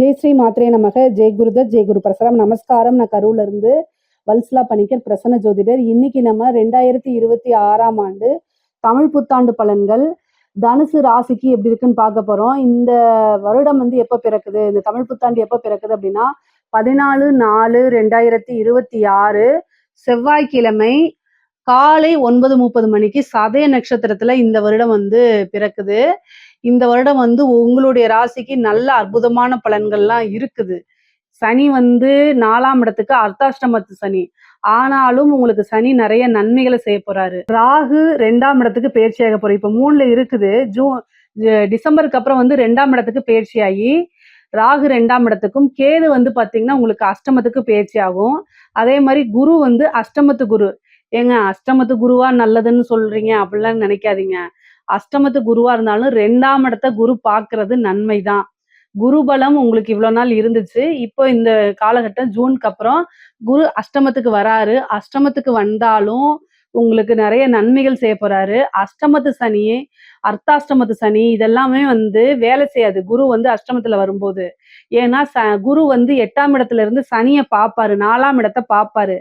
ஜெய் ஸ்ரீ மாத்ரே நமக. ஜெய் குருதத் ஜெய் குரு பிரசாரம். நமஸ்காரம். நான் கரூர்ல இருந்து வல்சலா பணிக்கர், பிரசன்ன ஜோதிடர். இன்னைக்கு நம்ம 2026ஆம் ஆண்டு தமிழ் புத்தாண்டு பலன்கள் தனுசு ராசிக்கு எப்படி இருக்குன்னு பார்க்க போறோம். இந்த வருடம் எப்ப பிறக்குது, இந்த தமிழ் புத்தாண்டு எப்ப பிறக்குது அப்படின்னா 14/4/2026 செவ்வாய்க்கிழமை காலை 9:30 மணிக்கு சதய நட்சத்திரத்துல இந்த வருடம் பிறக்குது. இந்த வருடம் உங்களுடைய ராசிக்கு நல்ல அற்புதமான பலன்கள்லாம் இருக்குது. சனி 4ஆம் இடத்துக்கு அர்த்தாஷ்டமத்து சனி. ஆனாலும் உங்களுக்கு சனி நிறைய நன்மைகளை செய்ய போறாரு. ராகு 2ஆம் இடத்துக்கு பயிற்சியாக போற. இப்ப 3ல இருக்குது. டிசம்பருக்கு அப்புறம் 2ஆம் இடத்துக்கு பயிற்சியாகி ராகு 2ஆம் இடத்துக்கும், கேது பாத்தீங்கன்னா உங்களுக்கு அஷ்டமத்துக்கு பயிற்சி ஆகும். அதே மாதிரி குரு அஷ்டமத்து குரு. ஏங்க அஷ்டமத்து குருவா நல்லதுன்னு சொல்றீங்க அப்படிலாம் நினைக்காதீங்க. அஷ்டமத்து குருவா இருந்தாலும் 2ஆம் இடத்த குரு பார்க்கறது நன்மைதான். குரு பலம் உங்களுக்கு இவ்வளவு நாள் இருந்துச்சு. இப்போ இந்த காலகட்டம் ஜூனுக்கு அப்புறம் குரு அஷ்டமத்துக்கு வராரு. அஷ்டமத்துக்கு வந்தாலும் உங்களுக்கு நிறைய நன்மைகள் செய்ய போறாரு. அஷ்டமத்து சனி, அர்த்தாஷ்டமத்து சனி இதெல்லாமே வேலை செய்யாது குரு அஷ்டமத்துல வரும்போது. ஏன்னா குரு 8ஆம் இடத்துல இருந்து சனியை பார்ப்பாரு, 4ஆம் இடத்தை பார்ப்பாரு.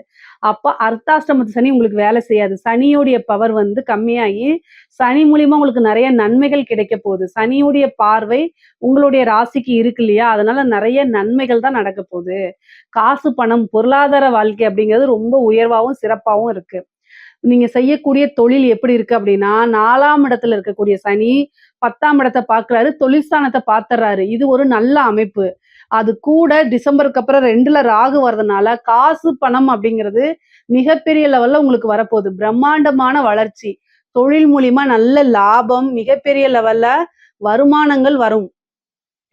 அப்ப அர்த்தாஷ்டமத்து சனி உங்களுக்கு வேலை செய்யாது. சனியுடைய பவர் கம்மியாகி சனி மூலியமா உங்களுக்கு நிறைய நன்மைகள் கிடைக்க போகுது. சனியுடைய பார்வை உங்களுடைய ராசிக்கு இருக்கு இல்லையா, அதனால நிறைய நன்மைகள் தான் நடக்க போகுது. காசு பணம் பொருளாதார வாழ்க்கை அப்படிங்கிறது ரொம்ப உயர்வாகவும் சிறப்பாகவும் இருக்கு. நீங்க செய்யக்கூடிய தொழில் எப்படி இருக்கு அப்படின்னா, 4ஆம் இடத்துல இருக்கக்கூடிய சனி 10ஆம் இடத்தை பார்க்கிறாரு, தொழில் ஸ்தானத்தை பார்த்துறாரு. இது ஒரு நல்ல அமைப்பு. அது கூட டிசம்பருக்கு அப்புறம் 2ல ராகு வர்றதுனால காசு பணம் அப்படிங்கிறது மிகப்பெரிய லெவல்ல உங்களுக்கு வரப்போகுது. பிரம்மாண்டமான வளர்ச்சி, தொழில் மூலியமா நல்ல லாபம், மிகப்பெரிய லெவல்ல வருமானங்கள் வரும்.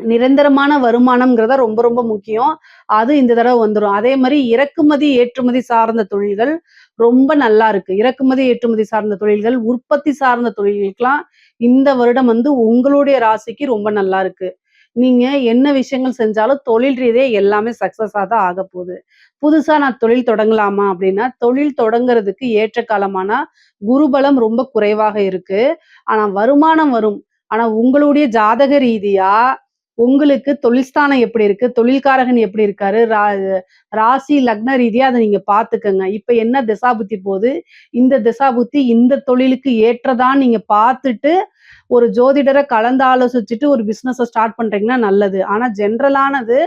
நிரந்தரமான வருமானம்ங்கிறத ரொம்ப ரொம்ப முக்கியம். அது இந்த தடவை வந்துடும். அதே மாதிரி இறக்குமதி ஏற்றுமதி சார்ந்த தொழில்கள் ரொம்ப நல்லா இருக்கு. இறக்குமதி ஏற்றுமதி சார்ந்த தொழில்கள், உற்பத்தி சார்ந்த தொழில்களுக்கெல்லாம் இந்த வருடம் உங்களுடைய ராசிக்கு ரொம்ப நல்லா இருக்கு. நீங்க என்ன விஷயங்கள் செஞ்சாலும் தொழில் ரீதியா எல்லாமே சக்சஸா தான் ஆக போகுது. புதுசா நான் தொழில் தொடங்கலாமா அப்படின்னா, தொழில் தொடங்குறதுக்கு ஏற்ற காலமான குருபலம் ரொம்ப குறைவாக இருக்கு. ஆனா வருமானம் வரும். ஆனா உங்களுடைய ஜாதக ரீதியா உங்களுக்கு தொழில்ஸ்தானம் எப்படி இருக்கு, தொழில்காரகன் எப்படி இருக்காரு, ராசி லக்ன ரீதியா அதை நீங்க பாத்துக்கங்க. இப்ப என்ன திசாபுத்தி போகுது, இந்த திசாபுத்தி இந்த தொழிலுக்கு ஏற்றதான் நீங்க பார்த்துட்டு ஒரு ஜோதிடரை கலந்து ஆலோசிச்சுட்டு ஒரு பிசினஸை ஸ்டார்ட் பண்றீங்கன்னா நல்லது. ஆனா ஜென்ரலானது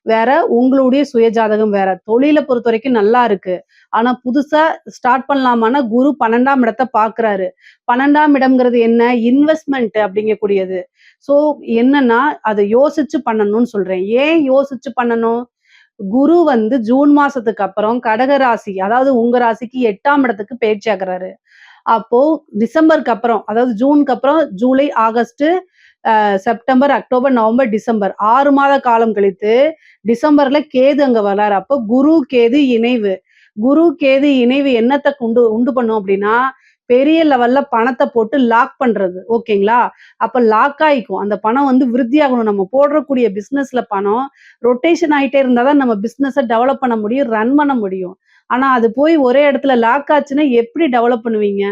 வேற, உங்களுடைய சுய ஜாதகம் வேற. தொழிலை பொறுத்த வரைக்கும் நல்லா இருக்கு. ஆனா புதுசா ஸ்டார்ட் பண்ணலாமான்னா குரு 12ஆம் இடத்தை பாக்குறாரு. 12ஆம் இடம்ங்கிறது என்ன, இன்வெஸ்ட்மெண்ட் அப்படிங்கக்கூடியது. சோ என்னன்னா அதை யோசிச்சு பண்ணணும்னு சொல்றேன். ஏன் யோசிச்சு பண்ணணும், குரு ஜூன் மாசத்துக்கு அப்புறம் கடக ராசி, அதாவது உங்க ராசிக்கு 8ஆம் இடத்துக்கு பயிற்சி ஆகுறாரு. அப்போ டிசம்பருக்கு அப்புறம், அதாவது ஜூனுக்கு அப்புறம் July, August, September, October, November, December 6 மாத காலம் கழித்து டிசம்பர்ல கேது அங்க வராரு. அப்போ குரு கேது இணைவு. குரு கேது இணைவு என்னத்தை உண்டு பண்ணும் அப்படின்னா, பெரிய லெவல்ல பணத்தை போட்டு லாக் பண்றது. ஓகேங்களா? அப்ப லாக் ஆயிக்கும். அந்த பணம் விருத்தியாகணும். நம்ம போடக்கூடிய பிசினஸ்ல பணம் ரொட்டேஷன் ஆயிட்டே இருந்தாதான் நம்ம பிசினஸ டெவலப் பண்ண முடியும், ரன் பண்ண முடியும். ஆனா அது போய் ஒரே இடத்துல லாக் ஆச்சுன்னா எப்படி டெவலப் பண்ணுவீங்க?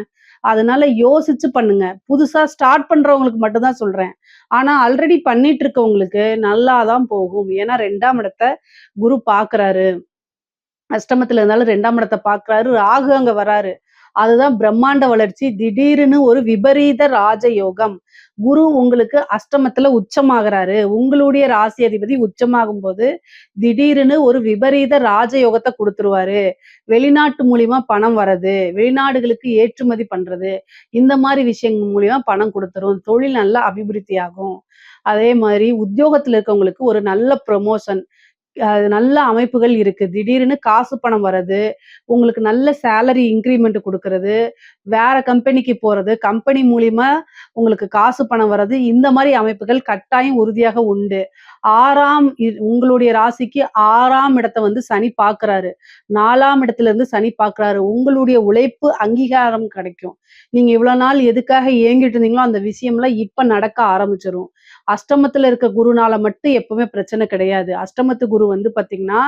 அதனால யோசிச்சு பண்ணுங்க. புதுசா ஸ்டார்ட் பண்றவங்களுக்கு மட்டும் தான் சொல்றேன். ஆனா ஆல்ரெடி பண்ணிட்டு இருக்கவங்களுக்கு நல்லாதான் போகும். ஏன்னா 2ஆம் இடத்தை குரு பாக்குறாரு. அஷ்டமத்துல இருந்தாலும் 2ஆம் இடத்தை பாக்குறாரு. ராகு அங்க வராரு. அதுதான் பிரம்மாண்ட வளர்ச்சி. திடீர்னு ஒரு விபரீத ராஜயோகம். குரு உங்களுக்கு அஷ்டமத்துல உச்சமாகறாரு. உங்களுடைய ராசி அதிபதி உச்சமாகும் போது திடீர்னு ஒரு விபரீத ராஜயோகத்தை கொடுத்துருவாரு. வெளிநாட்டு மூலியமா பணம் வர்றது, வெளிநாடுகளுக்கு ஏற்றுமதி பண்றது, இந்த மாதிரி விஷயங்கள் மூலியமா பணம் கொடுத்துரும். தொழில் நல்லா அபிவிருத்தி ஆகும். அதே மாதிரி உத்தியோகத்துல இருக்கவங்களுக்கு ஒரு நல்ல ப்ரமோஷன், நல்ல அமைப்புகள் இருக்கு. திடீர்னு காசு பணம் வர்றது, உங்களுக்கு நல்ல சேலரி இன்கிரிமெண்ட் கொடுக்கறது, வேற கம்பெனிக்கு போறது, கம்பெனி மூலியமா உங்களுக்கு காசு பணம் வர்றது, இந்த மாதிரி அமைப்புகள் கட்டாயம் உறுதியாக உண்டு. உங்களுடைய ராசிக்கு 6ஆம் இடத்தை சனி பாக்குறாரு. 4ஆம் இடத்துல இருந்து சனி பாக்குறாரு. உங்களுடைய உழைப்பு அங்கீகாரம் கிடைக்கும். நீங்க இவ்வளவு நாள் எதுக்காக ஏங்கிட்டு இருந்தீங்களோ அந்த விஷயம்லாம் இப்ப நடக்க ஆரம்பிச்சிடும். அஷ்டமத்துல இருக்க குருனால மட்டும் எப்பவுமே பிரச்சனை கிடையாது. அஷ்டமத்து குரு பாத்தீங்கன்னா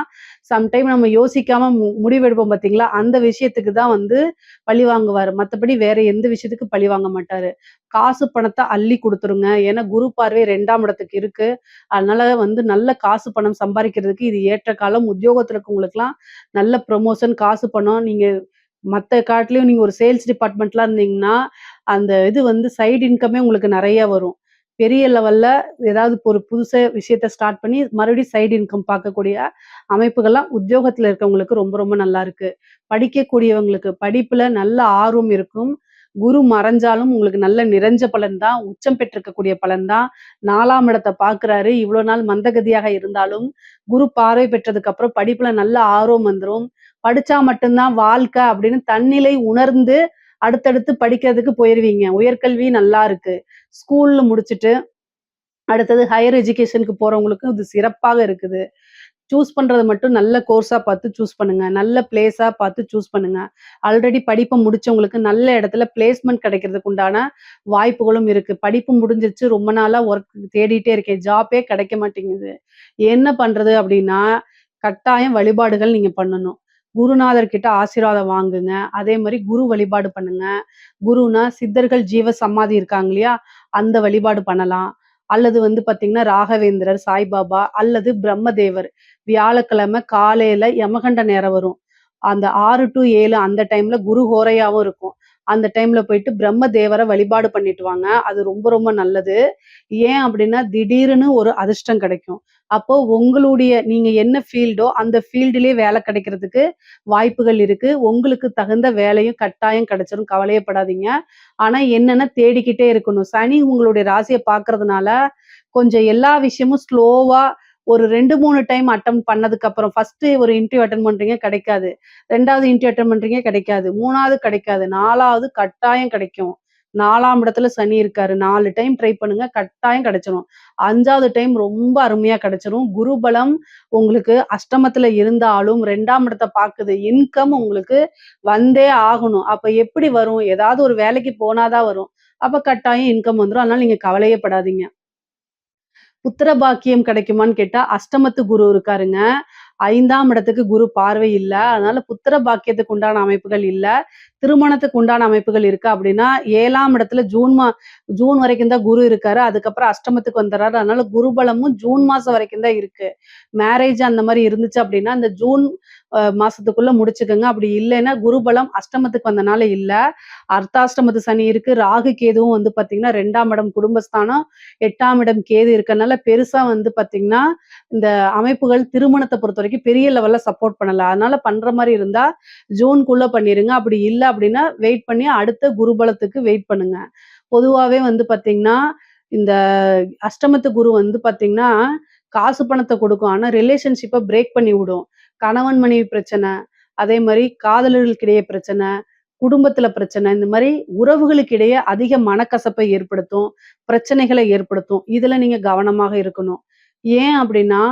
சம்டைம் நம்ம யோசிக்காம முடிவெடுப்போம் பாத்தீங்களா, அந்த விஷயத்துக்கு தான் பழி வாங்குவாரு. மத்தபடி வேற எந்த விஷயத்துக்கு பழி வாங்க மாட்டாரு. காசு பணத்தை அள்ளி கொடுத்துருங்க. ஏன்னா குரு பார்வை 2ஆம் இடத்துக்கு இருக்கு. அதனால நல்ல காசு பணம் சம்பாரிக்கிறதுக்கு இது ஏற்ற காலம். உத்தியோகத்துல இருக்கவங்களுக்குலாம் நல்ல ப்ரமோஷன், காசு பணம். நீங்க மத்த காட்டிலயும் நீங்க ஒரு சேல்ஸ் டிபார்ட்மெண்ட்லாம் இருந்தீங்கன்னா, அந்த இது சைடு இன்கமே உங்களுக்கு நெறைய வரும். பெரிய லெவல்ல ஏதாவது ஒரு புதுசா விஷயத்த ஸ்டார்ட் பண்ணி மறுபடியும் சைடு இன்கம் பார்க்கக்கூடிய அமைப்புகள்லாம் உத்தியோகத்துல இருக்கவங்களுக்கு ரொம்ப ரொம்ப நல்லா இருக்கு. படிக்கக்கூடியவங்களுக்கு படிப்புல நல்ல ஆர்வம் இருக்கும். குரு மறைஞ்சாலும் உங்களுக்கு நல்ல நிறைஞ்ச பலன் தான். உச்சம் பெற்றிருக்கக்கூடிய பலன் தான். 4ஆம் இடத்த பார்க்குறாரு. இவ்வளோ நாள் மந்தகதியாக இருந்தாலும், குரு பார்வை பெற்றதுக்கு அப்புறம் படிப்புல நல்ல ஆர்வம் வந்துரும். படிச்சா மட்டும் தான் வாழ்க்கை அப்படின்னு தன்னிலை உணர்ந்து அடுத்தடுத்து படிக்கிறதுக்கு போயிருவீங்க. உயர்கல்வி நல்லா இருக்கு. ஸ்கூல்ல முடிச்சுட்டு அடுத்தது ஹையர் எஜுகேஷனுக்கு போறவங்களுக்கும் இது சிறப்பாக இருக்குது. சூஸ் பண்றது மட்டும் நல்ல கோர்ஸா பார்த்து சூஸ் பண்ணுங்க. நல்ல பிளேஸா பார்த்து சூஸ் பண்ணுங்க. ஆல்ரெடி படிப்ப முடிச்சவங்களுக்கு நல்ல இடத்துல பிளேஸ்மென்ட் கிடைக்கிறதுக்கு உண்டான வாய்ப்புகளும் இருக்கு. படிப்பு முடிஞ்சிருச்சு, ரொம்ப நாளா ஒர்க் தேடிட்டே இருக்கேன். ஜாப்பே கிடைக்க மாட்டேங்குது. என்ன பண்றது அப்படின்னா, கட்டாயம் வழிபாடுகள் நீங்க பண்ணணும். குருநாதர் கிட்ட ஆசீர்வாதம் வாங்குங்க. அதே மாரி குரு வழிபாடு பண்ணுங்க. குருனா சித்தர்கள் ஜீவ சமாதி இருக்காங்க இல்லையா? அந்த வழிபாடு பண்ணலாம். அல்லது பார்த்தீங்கன்னா, ராகவேந்திரர், சாய்பாபா அல்லது பிரம்மதேவர். வியாழக்கிழமை காலையில யமகண்ட நேரம் வரும். அந்த 6 டூ 7 அந்த டைம்ல குரு ஹோரையாவும் இருக்கும். அந்த டைம்ல போயிட்டு பிரம்மதேவர வழிபாடு பண்ணிட்டு வாங்க. அது ரொம்ப ரொம்ப நல்லது. ஏன் அப்படின்னா, திடீர்னு ஒரு அதிர்ஷ்டம் கிடைக்கும். அப்போ உங்களுடைய நீங்க என்ன ஃபீல்டோ, அந்த ஃபீல்டுலயே வேலை கிடைக்கிறதுக்கு வாய்ப்புகள் இருக்கு. உங்களுக்கு தகுந்த வேலையும் கட்டாயம் கிடைச்சிரும். கவலையே படாதீங்க. ஆனா என்னன்னா தேடிக்கிட்டே இருக்கணும். சனி உங்களுடைய ராசிய பார்க்கறதுனால, கொஞ்சம் எல்லா விஷயமும் ஸ்லோவா ஒரு 2, 3 டைம் அட்டெம்ப்ட் பண்ணதுக்கு அப்புறம் ஃபர்ஸ்ட் ஒரு இன்டர்வியூ அட்டெண்ட் பண்றீங்க கிடைக்காது. 2வது இன்டர்வியூ அட்டெண்ட் பண்றீங்க கிடைக்காது. 3வது கிடைக்காது. 4வது கட்டாயம் கிடைக்கும். 4ஆம் இடத்துல சனி இருக்காரு. 4 டைம் ட்ரை பண்ணுங்க. கட்டாயம் கிடைச்சிரும். 5வது டைம் ரொம்ப அருமையா கிடைச்சிரும். குருபலம் உங்களுக்கு அஷ்டமத்துல இருந்தாலும் 2ஆம் இடத்த பாக்குது. இன்கம் உங்களுக்கு வந்தே ஆகணும். அப்ப எப்படி வரும்? ஏதாவது ஒரு வேலைக்கு போனா தான் வரும். அப்ப கட்டாயம் இன்கம் வந்துரும். அதனால நீங்க கவலையே படாதீங்க. புத்திர பாக்கியம் கிடைக்குமான்னு கேட்டா, அஷ்டமத்து குரு இருக்காருங்க. 5ஆம் இடத்துக்கு குரு பார்வை இல்ல. அதனால புத்திர பாக்கியத்துக்கு உண்டான அமைப்புகள் இல்ல. திருமணத்துக்கு உண்டான அமைப்புகள் இருக்கா அப்படின்னா, 7ஆம் இடத்துல ஜூன் வரைக்கும் தான் குரு இருக்காரு. அதுக்கப்புறம் அஷ்டமத்துக்கு வந்துர்றாரு. அதனால குரு பலமும் ஜூன் மாசம் வரைக்கும் தான் இருக்கு. மேரேஜ் அந்த மாரி இருந்துச்சு அப்படின்னா, இந்த ஜூன் மாசத்துக்குள்ள முடிச்சுக்கங்க. அப்படி இல்லைன்னா குரு பலம் அஷ்டமத்துக்கு வந்தனால இல்ல. அர்த்தாஷ்டமத்து சனி இருக்கு. ராகு கேதுவும் பார்த்தீங்கன்னா 2ஆம் இடம் குடும்பஸ்தானம், 8ஆம் இடம் கேது இருக்கனால பெருசா பார்த்தீங்கன்னா, இந்த அமைப்புகள் திருமணத்த பொறுத்தவரைக்கும் பெரிய லெவல்ல சப்போர்ட் பண்ணல. அதனால பண்ற மாரி இருந்தா ஜூன்க்குள்ள பண்ணிருங்க. அப்படி இல்ல அப்படின்னா வெயிட் பண்ணி அடுத்த குருபலத்துக்கு வெயிட் பண்ணுங்க. பொதுவாவே பார்த்தீங்கன்னா, இந்த அஷ்டமத்து குரு பார்த்தீங்கன்னா, காசு பணத்த கொடுக்கும். ஆனா ரிலேஷன்ஷிப்ப பிரேக் பண்ணி விடும். கணவன் மனைவி பிரச்சனை, அதே மாரி காதலர்களுக்கிடையே பிரச்சனை, குடும்பத்துல பிரச்சனை, இந்த மாரி உறவுகளுக்கிடையே அதிக மனக்கசப்பை ஏற்படுத்தும், பிரச்சனைகளை ஏற்படுத்தும். இதுல நீங்க கவனமாக இருக்கணும். ஏன் அப்படின்னா,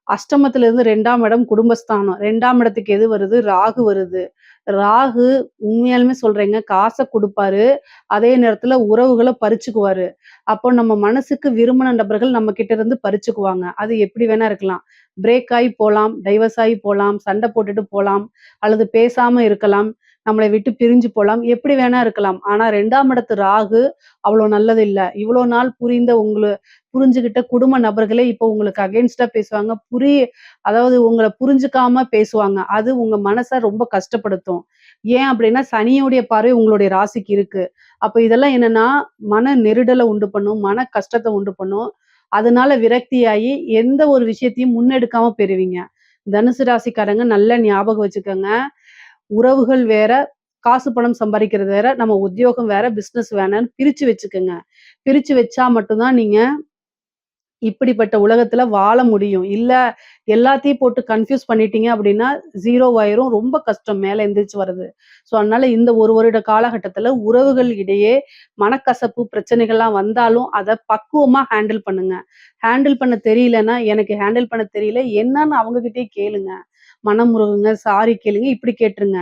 அஷ்டமத்துல இருந்து 2ஆம் இடம் குடும்பஸ்தானம். 2ஆம் இடத்துக்கு எது வருது? ராகு வருது. ராகு உண்மையாலுமே சொல்றேங்க, காச குடுப்பாரு. அதே நேரத்துல உறவுகள பறிச்சுக்குவாரு. அப்போ நம்ம மனசுக்கு விரும்பின நபர்கள் நம்ம கிட்ட இருந்து பறிச்சுக்குவாங்க. அது எப்படி வேணா இருக்கலாம். பிரேக் ஆயி போலாம், டைவர்ஸ் ஆயி போலாம், சண்டை போட்டுட்டு போலாம், அல்லது பேசாம இருக்கலாம், நம்மளை விட்டு பிரிஞ்சு போலாம், எப்படி வேணா இருக்கலாம். ஆனா 2ஆம் இடத்து ராகு அவ்வளோ நல்லது இல்ல. இவ்வளோ நாள் புரிஞ்சுகிட்ட குடும்ப நபர்களே இப்போ உங்களுக்கு அகைன்ஸ்டா பேசுவாங்க. அதாவது உங்கள புரிஞ்சுக்காம பேசுவாங்க. அது உங்க மனச ரொம்ப கஷ்டப்படுத்தும். ஏன் அப்படின்னா, சனியுடைய பார்வை உங்களுடைய ராசிக்கு இருக்கு. அப்ப இதெல்லாம் என்னன்னா, மன நெருடல உண்டு பண்ணும், மன கஷ்டத்த உண்டு பண்ணும். அதனால விரக்தியாயி எந்த ஒரு விஷயத்தையும் முன்னெடுக்காம போயிருவீங்க. தனுசு ராசிக்காரங்க நல்லா ஞாபகம் வச்சுக்கங்க. உறவுகள் வேற, காசு பணம் சம்பாரிக்கிறது வேற, நம்ம உத்தியோகம் வேற, பிசினஸ் வேறன்னு பிரிச்சு வச்சுக்கங்க. பிரிச்சு வச்சா மட்டும் தான் நீங்க இப்படிப்பட்ட உலகத்துல வாழ முடியும். இல்ல எல்லாத்தையும் போட்டு கன்ஃப்யூஸ் பண்ணிட்டீங்க அப்படின்னா, 0 ஆயிரும். ரொம்ப கஷ்டம் மேல எந்திரிச்சு வர்றது. அதனால இந்த 1 வருட காலகட்டத்துல உறவுகள் இடையே மனக்கசப்பு, பிரச்சனைகள்லாம் வந்தாலும் அத பக்குவமா ஹேண்டில் பண்ணுங்க. ஹேண்டில் பண்ண தெரியலன்னா, எனக்கு ஹேண்டில் பண்ண தெரியல என்னன்னு அவங்க கிட்டயே கேளுங்க. மனமுருகுங்க, சாரி கேளுங்க, இப்படி கேட்டுருங்க.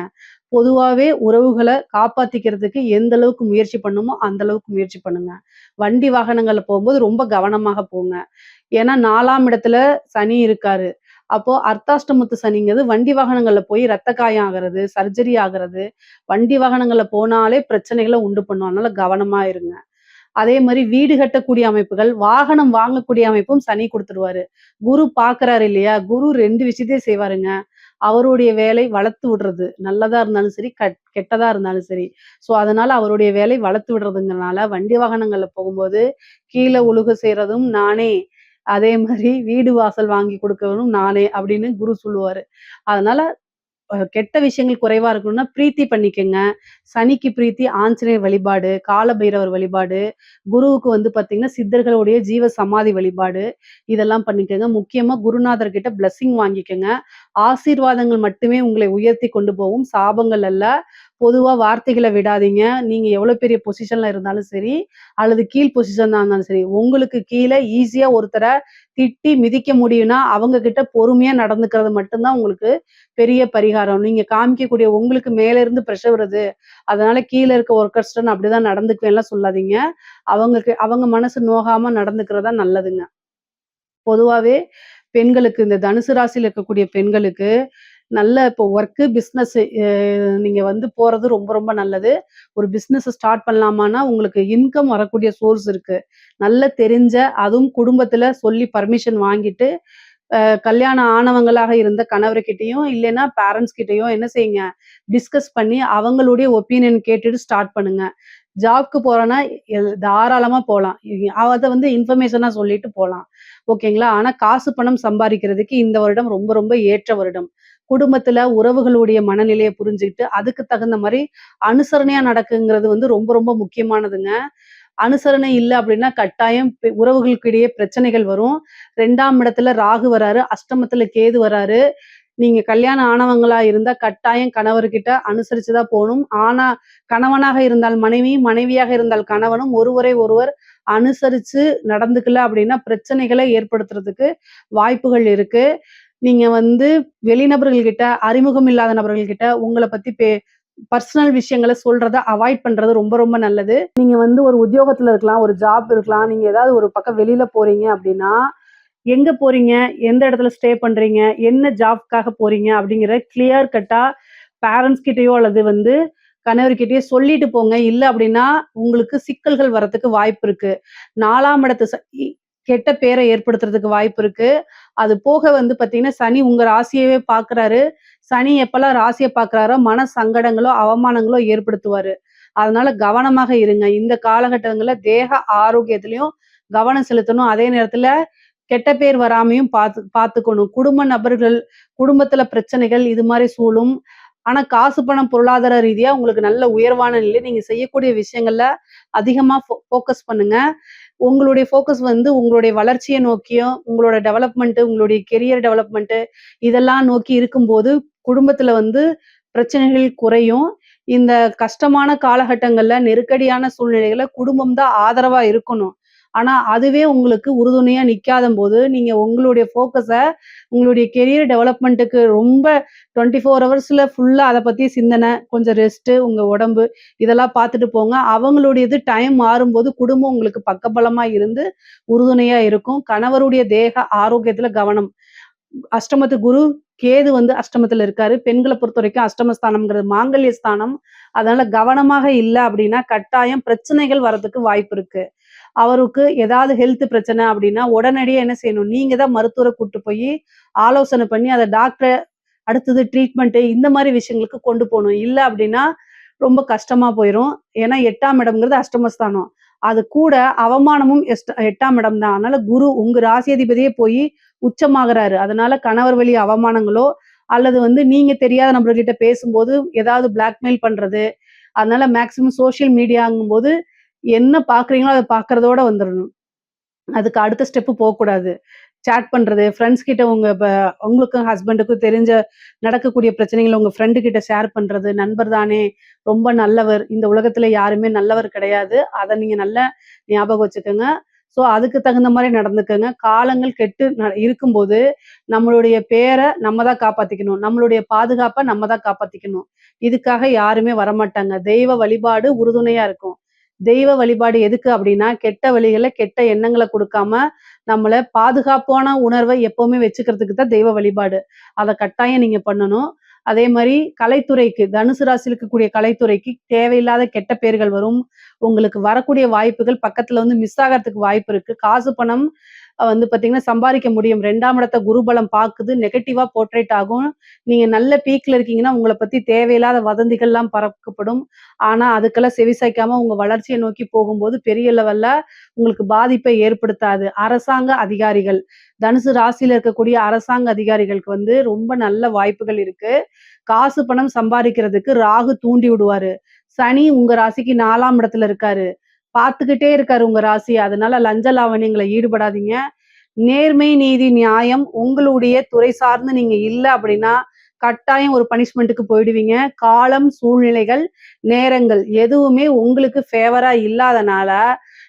பொதுவாவே உறவுகள காப்பாத்திக்கிறதுக்கு எந்த அளவுக்கு முயற்சி பண்ணுமோ, அந்த அளவுக்கு முயற்சி பண்ணுங்க. வண்டி வாகனங்கள்ல போகும்போது ரொம்ப கவனமாக போங்க. ஏன்னா 4ஆம் இடத்துல சனி இருக்காரு. அப்போ அர்த்தாஷ்டமத்து சனிங்கிறது வண்டி வாகனங்கள்ல போய் ரத்த காயம் ஆகுறது, சர்ஜரி ஆகுறது, வண்டி வாகனங்கள்ல போனாலே பிரச்சனைகள உண்டு பண்ணும். அதனால கவனமா இருங்க. அதே மாரி வீடு கட்டக்கூடிய அமைப்புகள், வாகனம் வாங்கக்கூடிய அமைப்பும் சனி குடுத்துருவாரு. குரு பார்க்குறாரு இல்லையா? குரு 2 விஷயத்தையும் செய்வாருங்க. அவருடைய வேலை வளர்த்து விடுறது. நல்லதா இருந்தாலும் சரி, கெட்டதா இருந்தாலும் சரி. ஸோ, அதனால அவருடைய வேலை வளர்த்து விடுறதுங்கிறனால, வண்டி வாகனங்கள்ல போகும்போது, கீழ ஒழுக செய்றதும் நானே. அதே மாரி வீடு வாசல் வாங்கி குடுக்கறதும் நானே அப்படின்னு குரு சொல்லுவாரு. அதனால கெட்ட விஷயங்கள் குறைவா இருக்கணும்னா பிரீத்தி பண்ணிக்கங்க. சனிக்கு பிரீத்தி ஆஞ்சநேயர் வழிபாடு, காலபைரவர் வழிபாடு, குருவுக்கு வந்து பார்த்தீங்கன்னா, சித்தர்களுடைய ஜீவ சமாதி வழிபாடு, இதெல்லாம் பண்ணிக்கங்க. முக்கியமா குருநாதர் கிட்ட பிளெஸ்ஸிங் வாங்கிக்கங்க. ஆசீர்வாதங்கள் மட்டுமே உங்களை உயர்த்தி கொண்டு போகும். சாபங்கள் அல்ல. பொதுவா வார்த்தைகள விடாதீங்க. நீங்க எவ்வளோ பெரிய பொசிஷன்ல இருந்தாலும் சரி, அல்லது கீழ் பொசிஷனா இருந்தாலும் சரி, உங்களுக்கு கீழ ஈஸியா ஒருத்தர திட்டி மிதிக்க முடியும்னா, அவங்க கிட்ட பொறுமையா நடந்துக்கிறது மட்டும் தான் உங்களுக்கு பெரிய பரிகாரம். நீங்க காமிக்கக்கூடிய உங்களுக்கு மேல இருந்து பிரஷர் வருது. அதனால கீழ இருக்க ஒர்க்கர்ஸ்ட்ட நான் அப்படிதான் நடந்துக்குவேன்லாம் சொல்லாதீங்க. அவங்க மனசு நோகாம நடந்துக்கிறது தான் நல்லதுங்க. பொதுவாவே பெண்களுக்கு இந்த தனுசு ராசியில இருக்கக்கூடிய பெண்களுக்கு, நல்ல இப்போ ஒர்க்கு, பிசினஸ் நீங்க வந்து போறது ரொம்ப ரொம்ப நல்லது. ஒரு பிசினஸ் ஸ்டார்ட் பண்ணலாமான்னா, உங்களுக்கு இன்கம் வரக்கூடிய சோர்ஸ் இருக்கு. நல்ல தெரிஞ்ச அதுவும் குடும்பத்துல சொல்லி பர்மிஷன் வாங்கிட்டு, கல்யாணம் ஆனவங்களாக இருந்த கணவர்கிட்டயும், இல்லைன்னா பேரண்ட்ஸ் கிட்டயும் என்ன செய்யுங்க, டிஸ்கஸ் பண்ணி அவங்களுடைய ஒப்பீனியன் கேட்டுட்டு ஸ்டார்ட் பண்ணுங்க. ஜாப்க்கு போறோம்னா, தாராளமா போலாம். அத வந்து இன்ஃபர்மேஷனா சொல்லிட்டு போலாம். ஓகேங்களா? ஆனா காசு, பணம் சம்பாரிக்கிறதுக்கு இந்த வருடம் ரொம்ப ரொம்ப ஏற்ற வருடம். குடும்பத்துல உறவுகளுடைய மனநிலைய புரிஞ்சுகிட்டு, அதுக்கு தகுந்த மாரி அனுசரணையா நடக்குங்கிறது வந்து ரொம்ப ரொம்ப முக்கியமானதுங்க. அனுசரணை இல்ல அப்படின்னா கட்டாயம் உறவுகளுக்கு இடையே பிரச்சனைகள் வரும். 2ஆம் இடத்துல ராகு வராரு, அஷ்டமத்துல கேது வராரு. நீங்க கல்யாணம் ஆனவங்களா இருந்தா கட்டாயம் கணவர்கிட்ட அனுசரிச்சு தான் போணும். ஆனா கணவனாக இருந்தால் மனைவி, மனைவியாக இருந்தால் கணவனும் ஒருவரை ஒருவர் அனுசரிச்சு நடந்துக்கல அப்படின்னா பிரச்சனைகளை ஏற்படுத்துறதுக்கு வாய்ப்புகள் இருக்கு. நீங்க வந்து வெளிநபர்கள் கிட்ட, அறிமுகம் இல்லாத நபர்கள் கிட்ட உங்கள பத்தி பர்சனல் விஷயங்கள சொல்றத அவாய்ட் பண்றது ரொம்ப ரொம்ப நல்லது. நீங்க வந்து ஒரு உத்தியோகத்துல இருக்கலாம், ஒரு ஜாப் இருக்கலாம். நீங்க ஏதாவது ஒரு பக்கம் வெளியில போறீங்க அப்படின்னா, எங்க போறீங்க? எந்த இடத்துல ஸ்டே பண்றீங்க? என்ன ஜாப்க்காக போறீங்க? அப்படிங்கிற கிளியர் கட்டா பேரண்ட்ஸ் கிட்டயோ அல்லது வந்து கணவர்கிட்டயோ சொல்லிட்டு போங்க. இல்ல அப்படின்னா, உங்களுக்கு சிக்கல்கள் வரதுக்கு வாய்ப்பு இருக்கு. 4ஆம் இடத்து கெட்ட பேர ஏற்படுத்துறதுக்கு வாய்ப்பு இருக்கு. அது போக வந்து பார்த்தீங்கன்னா, சனி உங்க ராசியவே பார்க்குறாரு. சனி எப்பலாம் ராசிய பார்க்குறாரோ, மன சங்கடங்களோ, அவமானங்களோ ஏற்படுத்துவாரு. அதனால கவனமாக இருங்க. இந்த காலகட்டங்கள்ல தேக ஆரோக்கியத்திலயும் கவனம் செலுத்தணும். அதே நேரத்துல கெட்ட பேர் வராமயும் பார்த்துக்கணும். குடும்ப நபர்கள், குடும்பத்துல பிரச்சனைகள் இது மாரி சூழும். ஆனா காசு, பணம், பொருளாதார ரீதியா உங்களுக்கு நல்ல உயர்வான நிலை. நீங்க செய்யக்கூடிய விஷயங்கள்ல அதிகமா ஃபோக்கஸ் பண்ணுங்க. உங்களுடைய ஃபோக்கஸ் வந்து உங்களுடைய வளர்ச்சிய நோக்கியும், உங்களோட டெவலப்மெண்ட், உங்களுடைய கெரியர் டெவலப்மெண்ட் இதெல்லாம் நோக்கி இருக்கும்போது, குடும்பத்துல வந்து பிரச்சனைகள் குறையும். இந்த கஷ்டமான காலகட்டங்கள்ல, நெருக்கடியான சூழ்நிலைகள்ல குடும்பம் தான் ஆதரவா இருக்கணும். ஆனா, அதுவே உங்களுக்கு உறுதுணையா நிக்காதம்போது, நீங்க உங்களுடைய ஃபோக்கஸ உங்களுடைய கெரியர் டெவலப்மென்ட்டுக்கு ரொம்ப 24 ஹவர்ஸ்ல ஃபுல்லா அத பத்தி சிந்தனை, கொஞ்சம் ரெஸ்ட்டு, உங்க உடம்பு இதெல்லாம் பார்த்துட்டு போங்க. அவங்களுடையது டைம் மாறும்போது குடும்பம் உங்களுக்கு பக்கபலமா இருந்து உறுதுணையா இருக்கும். கணவருடைய தேக ஆரோக்கியத்துல கவனம். அஷ்டமத்து குரு, கேது வந்து அஷ்டமத்துல இருக்காரு. பெண்கள பொறுத்தவரைக்கும் அஷ்டமஸ்தானம்ங்கிறது மாங்கல்ய ஸ்தானம். அதனால கவனமாக இல்ல அப்டின்னா, கட்டாயம் பிரச்சனைகள் வரதுக்கு வாய்ப்பு இருக்கு. அவருக்கு ஏதாவது ஹெல்த் பிரச்சனை அப்டின்னா, உடனடியா என்ன செய்யணும்? நீங்க தான் மருத்துவர கூட்டு போயி ஆலோசனை பண்ணி, அத டாக்டர அடுத்தது ட்ரீட்மெண்ட் இந்த மாரி விஷயங்களுக்கு கொண்டு போணும். இல்ல அப்டின்னா, ரொம்ப கஷ்டமா போயிரும். ஏன்னா 8ஆம் இடம்ங்கிறது அஷ்டமஸ்தானம். அது கூட அவமானமும் 8ஆம் இடம் தான். அதனால குரு உங்க ராசி அதிபதியே போயி உச்சமாகுறாரு. அதனால கணவர் வழி அவமானங்களோ, அல்லது வந்து நீங்க தெரியாத நபர்கிட்ட பேசும்போது ஏதாவது பிளாக்மெயில் பண்றது. அதனால மேக்ஸிமம் சோசியல் மீடியாங்கும்போது என்ன பார்க்குறீங்களோ அத பார்க்கறதோட வந்துரணும். அதுக்கு அடுத்த ஸ்டெப் போக்கூடாது. சாட் பண்றது, ஃப்ரெண்ட்ஸ் கிட்ட உங்களுக்கும் ஹஸ்பண்டுக்கும் தெரிஞ்ச நடக்கக்கூடிய பிரச்சனைகள உங்க ஃப்ரெண்டு கிட்ட ஷேர் பண்றது. நண்பர் தானே, ரொம்ப நல்லவர். இந்த உலகத்துல யாருமே நல்லவர் கிடையாது. அத நீங்க நல்லா ஞாபகம் வச்சுக்கங்க. ஸோ அதுக்கு தகுந்த மாரி நடந்துக்கங்க. காலங்கள் கெட்டு இருக்கும்போது, நம்மளுடைய பேர நம்ம தான் காப்பாத்திக்கணும். நம்மளுடைய பாதுகாப்ப நம்ம தான் காப்பாத்திக்கணும். இதுக்காக யாருமே வரமாட்டாங்க. தெய்வ வழிபாடு உறுதுணையா இருக்கும். தெய்வ வழிபாடு எதுக்கு அப்டின்னா, கெட்ட வழிகள்ல கெட்ட எண்ணங்கள குடுக்காம, நம்மள பாதுகாப்பான உணர்வ எப்பவுமே வச்சுக்கிறதுக்கு தான் தெய்வ வழிபாடு. அத கட்டாயம் நீங்க பண்ணணும். அதே மாதிரி கலைத்துறைக்கு, தனுசு ராசியில் இருக்கக்கூடிய கலைத்துறைக்கு தேவையில்லாத கெட்ட பெயர்கள் வரும். உங்களுக்கு வரக்கூடிய வாய்ப்புகள் பக்கத்துல வந்து மிஸ் ஆகறதுக்கு வாய்ப்பு இருக்கு. காசு பணம் வந்து பாத்தீங்கன்னா சம்பாதிக்க முடியும். 2ஆம் இடத்த குருபலம் பாக்குது. நெகட்டிவா போர்ட்ரேட் ஆகும். நீங்க நல்ல பீக்ல இருக்கீங்கன்னா உங்களை பத்தி தேவையில்லாத வதந்திகள்லாம் பரப்பப்படும். ஆனா அதுக்கெல்லாம் செவிசாய்க்காம உங்க வளர்ச்சியை நோக்கி போகும்போது பெரிய லெவல்ல உங்களுக்கு பாதிப்பை ஏற்படுத்தாது. அரசாங்க அதிகாரிகள், தனுசு ராசியில இருக்கக்கூடிய அரசாங்க அதிகாரிகளுக்கு வந்து ரொம்ப நல்ல வாய்ப்புகள் இருக்கு. காசு பணம் சம்பாதிக்கிறதுக்கு ராகு தூண்டி விடுவாரு. சனி உங்க ராசிக்கு 4ஆம் இடத்துல இருக்காரு. பார்த்துக்கிட்டே இருக்காரு உங்க ராசிய. அதனால லஞ்ச லாவணியங்கள ஈடுபடாதீங்க. நேர்மை, நீதி, நியாயம் உங்களுடைய துறை சார்ந்து நீங்க இல்ல அப்படின்னா, கட்டாயம் ஒரு பனிஷ்மென்ட்க்கு போயிடுவீங்க. காலம், சூழ்நிலைகள், நேரங்கள் எதுவுமே உங்களுக்கு ஃபேவரா இல்லாதனால,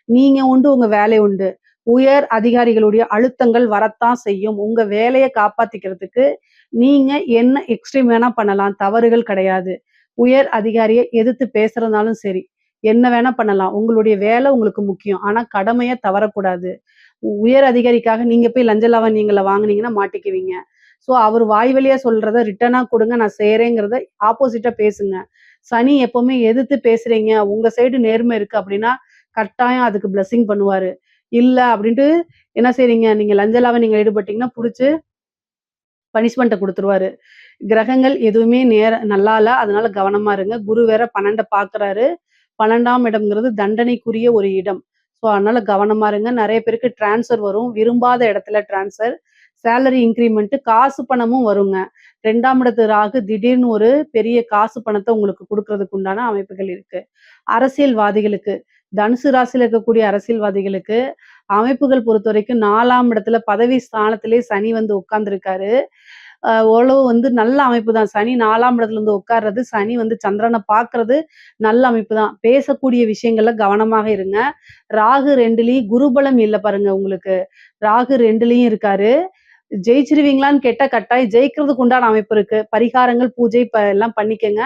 நீங்க உண்டு உங்க வேலை உண்டு. உயர் அதிகாரிகளுடைய அழுத்தங்கள் வரத்தான் செய்யும். உங்க வேலைய காப்பாத்திக்கிறதுக்கு நீங்க என்ன எக்ஸ்ட்ரீம் வேணா பண்ணலாம். தவறுகள் கிடையாது. உயர் அதிகாரிய எதிர்த்து பேசுறதுனாலும் சரி, என்ன வேணா பண்ணலாம். உங்களுடைய வேலை உங்களுக்கு முக்கியம். ஆனா கடமைய தவறக்கூடாது. உயர் அதிகாரிக்காக நீங்க போய் லஞ்ச லாவண்யங்கள வாங்குனீங்கன்னா மாட்டிக்குவீங்க. ஸோ அவர் வாய் வழியா சொல்றத ரிட்டர்னா குடுங்க, நான் செய்றேங்கிறத ஆப்போசிட்டா பேசுங்க. சனி எப்பவுமே எதிர்த்து பேசுறீங்க, உங்க சைடு நேர்மை இருக்கு அப்படின்னா, கட்டாயம் அதுக்கு பிளெஸ்ஸிங் பண்ணுவாரு. இல்ல அப்படின்ட்டு என்ன செய்றீங்க, நீங்க லஞ்ச லாவண்யங்கள்ல ஈடுபட்டீங்கன்னா புடிச்சு பனிஷ்மெண்ட்ட குடுத்துருவாரு. கிரகங்கள் எதுவுமே நல்லா இல்ல. அதனால கவனமா இருங்க. குரு வேற 12 பார்க்குறாரு. 12ஆம் இடம்ங்கிறது தண்டனைக்குரிய ஒரு இடம். ஸோ அதனால கவனமா இருங்க. நெறைய பேருக்கு ட்ரான்ஸ்ஃபர் வரும். விரும்பாத இடத்துல ட்ரான்ஸ்ஃபர், சேலரி இன்கிரிமெண்ட், காசு பணமும் வருங்க. 2ஆம் இடத்து ராகு திடீர்னு ஒரு பெரிய காசு பணத்த உங்களுக்கு குடுக்குறதுக்கு உண்டான அமைப்புகள் இருக்கு. அரசியல்வாதிகளுக்கு, தனுசு ராசியில இருக்கக்கூடிய அரசியல்வாதிகளுக்கு அமைப்புகள் பொறுத்தவரைக்கும் 4ஆம் இடத்துல பதவி ஸ்தானத்திலே சனி வந்து உட்கார்ந்திருக்காரு. ஓரளவு வந்து நல்ல அமைப்பு தான். சனி 4ஆம் இடத்துல இருந்து உட்கார்றது, சனி வந்து சந்திரனை பார்க்கறது நல்ல அமைப்பு தான். பேசக்கூடிய விஷயங்கள்ல கவனமாக இருங்க. ராகு 2லயும் குருபலம் இல்ல பாருங்க உங்களுக்கு. ராகு 2லயும் இருக்காரு. ஜெயிச்சிருவீங்களான்னு கேட்டா கட்டாயம் ஜெயிக்கிறதுக்கு உண்டான அமைப்பு இருக்கு. பரிகாரங்கள், பூஜை எல்லாம் பண்ணிக்கங்க.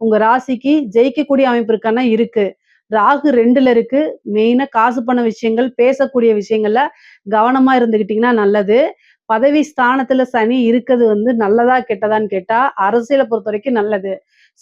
உங்க ராசிக்கு ஜெயிக்கக்கூடிய அமைப்பு இருக்கான்னா இருக்கு. ராகு 2ல இருக்கு. மெயினா காசு பண விஷயங்கள், பேசக்கூடிய விஷயங்கள்ல கவனமா இருந்துகிட்டீங்கன்னா நல்லது. பதவி ஸ்தானத்துல சனி இருக்கிறது வந்து நல்லதா கெட்டதான்னு கேட்டா அரசியலை பொறுத்த வரைக்கும் நல்லது.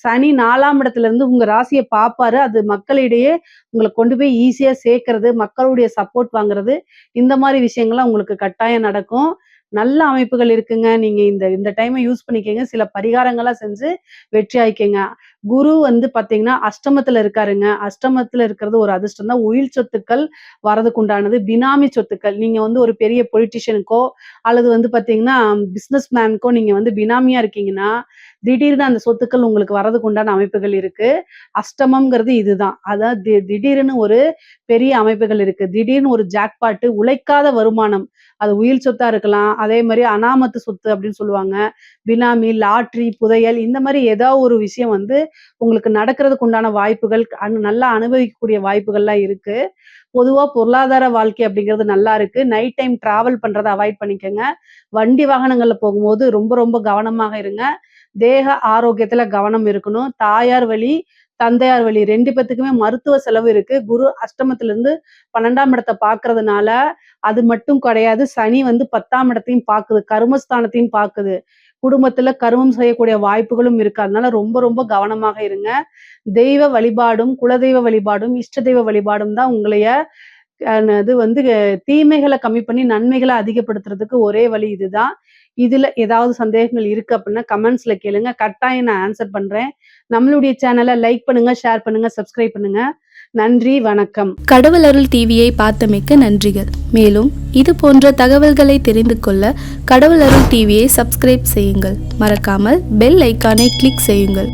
சனி 4ஆம் இடத்துல இருந்து உங்க ராசியை பார்ப்பாரு. அது மக்களிடையே உங்களை கொண்டு போய் ஈஸியா சேர்க்கறது, மக்களுடைய சப்போர்ட் வாங்குறது, இந்த மாதிரி விஷயங்கள்லாம் உங்களுக்கு கட்டாயம் நடக்கும். நல்ல அமைப்புகள் இருக்குங்க. நீங்க இந்த இந்த டைமை யூஸ் பண்ணிக்கங்க. சில பரிகாரங்கள்லாம் செஞ்சு வெற்றி ஆயிக்கங்க. குரு வந்து பாத்தீங்கன்னா அஷ்டமத்துல இருக்காருங்க. அஷ்டமத்துல இருக்கிறது ஒரு அதிர்ஷ்டம் தான். உயில் சொத்துக்கள் வரதுக்கு உண்டானது. பினாமி சொத்துக்கள், நீங்க வந்து ஒரு பெரிய பொலிட்டிஷியனுக்கோ அல்லது வந்து பாத்தீங்கன்னா பிசினஸ் மேனுக்கோ நீங்க வந்து பினாமியா இருக்கீங்கன்னா, திடீர்னு அந்த சொத்துக்கள் உங்களுக்கு வரதுக்கு உண்டான அமைப்புகள் இருக்கு. அஷ்டமம்ங்கிறது இதுதான். அதாவது திடீர்னு ஒரு பெரிய அமைப்புகள் இருக்கு. திடீர்னு ஒரு ஜாக்பாட்டு, உழைக்காத வருமானம், அது உயில் சொத்தா இருக்கலாம். அதே மாதிரி அனாமத்து சொத்து அப்படின்னு சொல்லுவாங்க. பினாமி, லாட்ரி, புதையல், இந்த மாதிரி ஏதாவது ஒரு விஷயம் வந்து உங்களுக்கு நடக்கிறதுக்கு உண்டான வாய்ப்புகள், நல்லா அனுபவிக்கக்கூடிய வாய்ப்புகள்லாம் இருக்கு. பொதுவா பொருளாதார வாழ்க்கை அப்படிங்கிறது நல்லா இருக்கு. நைட் டைம் டிராவல் பண்றத அவாய்ட் பண்ணிக்கங்க. வண்டி வாகனங்கள்ல போகும்போது ரொம்ப ரொம்ப கவனமாக இருங்க. தேக ஆரோக்கியத்துல கவனம் இருக்கணும். தாயார் வழி, தந்தையார் வழி 2 பேத்துக்குமே மருத்துவ செலவு இருக்கு. குரு அஷ்டமத்துல இருந்து 12ஆம் இடத்தை பார்க்கறதுனால அது மட்டும் கிடையாது. சனி வந்து 10ஆம் இடத்தையும் பார்க்குது. கர்மஸ்தானத்தையும் பார்க்குது. குடும்பத்துல கருமம் செய்யக்கூடிய வாய்ப்புகளும் இருக்கு. அதனால ரொம்ப ரொம்ப கவனமாக இருங்க. தெய்வ வழிபாடும், குலதெய்வ வழிபாடும், இஷ்ட தெய்வ வழிபாடும் தான் உங்களைய அது வந்து தீமைகளை கம்மி பண்ணி நன்மைகளை அதிகப்படுத்துறதுக்கு ஒரே வழி இதுதான். இதுல ஏதாவது சந்தேகங்கள் இருக்கு அப்படின்னா கமெண்ட்ஸ்ல கேளுங்க. கட்டாயம் நான் ஆன்சர் பண்றேன். நம்மளுடைய சேனலை லைக் பண்ணுங்க, ஷேர் பண்ணுங்க, சப்ஸ்கிரைப் பண்ணுங்க. நன்றி, வணக்கம். கடவுள் அருள் டிவியை பார்த்தமைக்கு நன்றிகள். மேலும் இது போன்ற தகவல்களை தெரிந்து கொள்ள கடவுள் அருள் டிவியை சப்ஸ்கிரைப் செய்யுங்கள். மறக்காமல் பெல் ஐக்கானை கிளிக் செய்யுங்கள்.